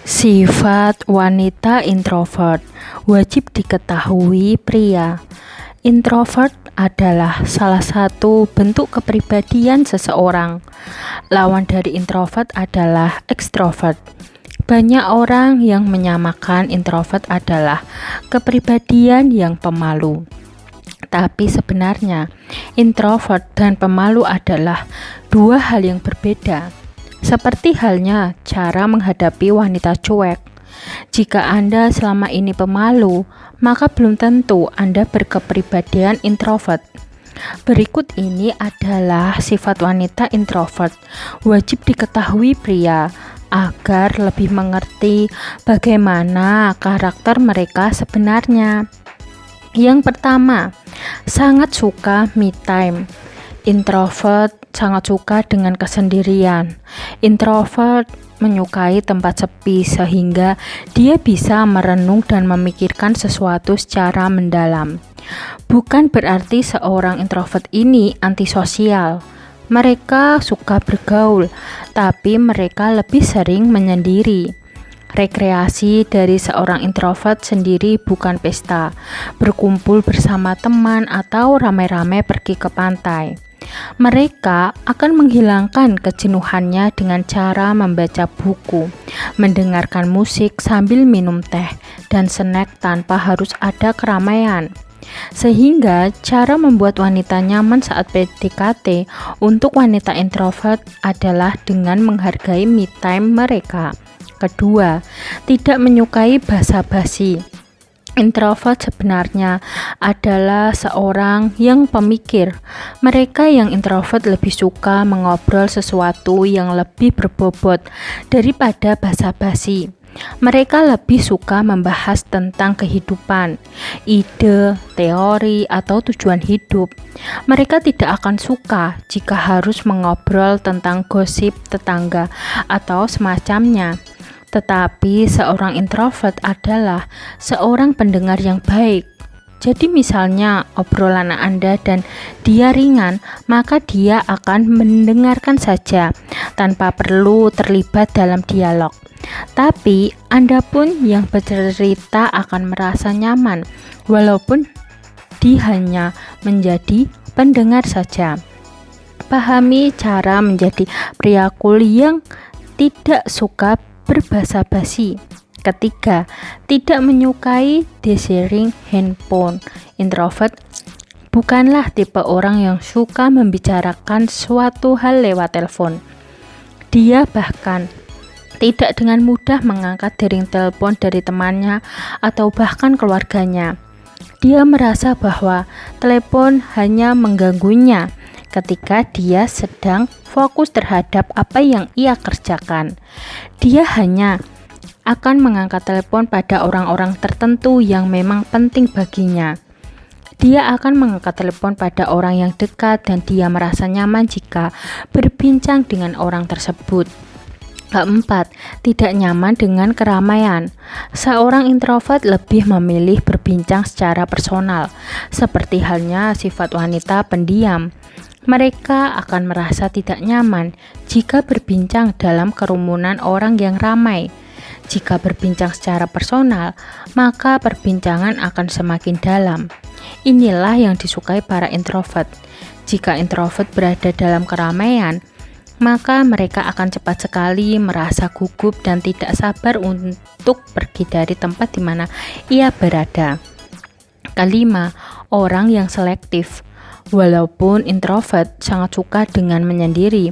Sifat wanita introvert wajib diketahui pria. Introvert adalah salah satu bentuk kepribadian seseorang. Lawan dari introvert adalah ekstrovert. Banyak orang yang menyamakan introvert adalah kepribadian yang pemalu. Tapi sebenarnya introvert dan pemalu adalah dua hal yang berbeda. Seperti halnya cara menghadapi wanita cuek. Jika Anda selama ini pemalu, maka belum tentu Anda berkepribadian introvert. Berikut ini adalah sifat wanita introvert wajib diketahui pria agar lebih mengerti bagaimana karakter mereka sebenarnya. Yang pertama, sangat suka me time. Introvert sangat suka dengan kesendirian. Introvert menyukai tempat sepi sehingga dia bisa merenung dan memikirkan sesuatu secara mendalam. Bukan berarti seorang introvert ini antisosial. Mereka suka bergaul, tapi mereka lebih sering menyendiri. Rekreasi dari seorang introvert sendiri bukan pesta, berkumpul bersama teman atau ramai-ramai pergi ke pantai. Mereka akan menghilangkan kejenuhannya dengan cara membaca buku, mendengarkan musik sambil minum teh dan snack tanpa harus ada keramaian. Sehingga cara membuat wanita nyaman saat PDKT untuk wanita introvert adalah dengan menghargai me time mereka. Kedua, tidak menyukai basa-basi. Introvert sebenarnya adalah seorang yang pemikir. Mereka yang introvert lebih suka mengobrol sesuatu yang lebih berbobot daripada basa-basi. Mereka lebih suka membahas tentang kehidupan, ide, teori, atau tujuan hidup. Mereka tidak akan suka jika harus mengobrol tentang gosip tetangga atau semacamnya. Tetapi seorang introvert adalah seorang pendengar yang baik. Jadi misalnya obrolan Anda dan dia ringan, maka dia akan mendengarkan saja tanpa perlu terlibat dalam dialog. Tapi Anda pun yang bercerita akan merasa nyaman walaupun dia hanya menjadi pendengar saja. Pahami cara menjadi pria cool yang tidak suka berbasa-basi. Ketiga, tidak menyukai sharing handphone. Introvert bukanlah tipe orang yang suka membicarakan suatu hal lewat telepon. Dia bahkan tidak dengan mudah mengangkat dering telepon dari temannya atau bahkan keluarganya. Dia merasa bahwa telepon hanya mengganggunya ketika dia sedang fokus terhadap apa yang ia kerjakan. Dia hanya akan mengangkat telepon pada orang-orang tertentu yang memang penting baginya. Dia akan mengangkat telepon pada orang yang dekat dan dia merasa nyaman jika berbincang dengan orang tersebut. Keempat, tidak nyaman dengan keramaian. Seorang introvert lebih memilih berbincang secara personal, seperti halnya sifat wanita pendiam. Mereka akan merasa tidak nyaman jika berbincang dalam kerumunan orang yang ramai. Jika berbincang secara personal, maka perbincangan akan semakin dalam. Inilah yang disukai para introvert. Jika introvert berada dalam keramaian, maka mereka akan cepat sekali merasa gugup dan tidak sabar untuk pergi dari tempat di mana ia berada. Kelima, orang yang selektif. Walaupun introvert sangat suka dengan menyendiri,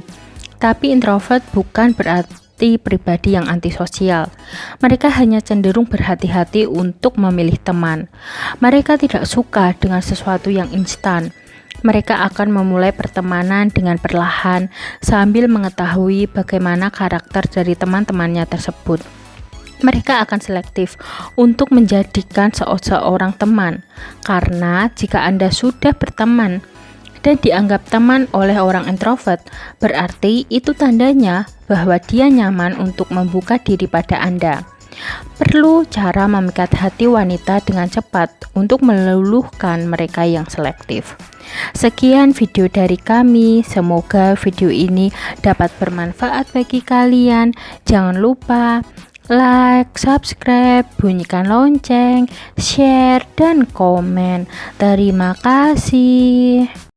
tapi introvert bukan berarti pribadi yang antisosial. Mereka hanya cenderung berhati-hati untuk memilih teman. Mereka tidak suka dengan sesuatu yang instan. Mereka akan memulai pertemanan dengan perlahan sambil mengetahui bagaimana karakter dari teman-temannya tersebut. Mereka akan selektif untuk menjadikan seseorang teman, karena jika Anda sudah berteman dan dianggap teman oleh orang introvert, berarti itu tandanya bahwa dia nyaman untuk membuka diri pada Anda. Perlu cara memikat hati wanita dengan cepat untuk meluluhkan mereka yang selektif. Sekian video dari kami, semoga video ini dapat bermanfaat bagi kalian. Jangan lupa like, subscribe, bunyikan lonceng, share, dan komen. Terima kasih.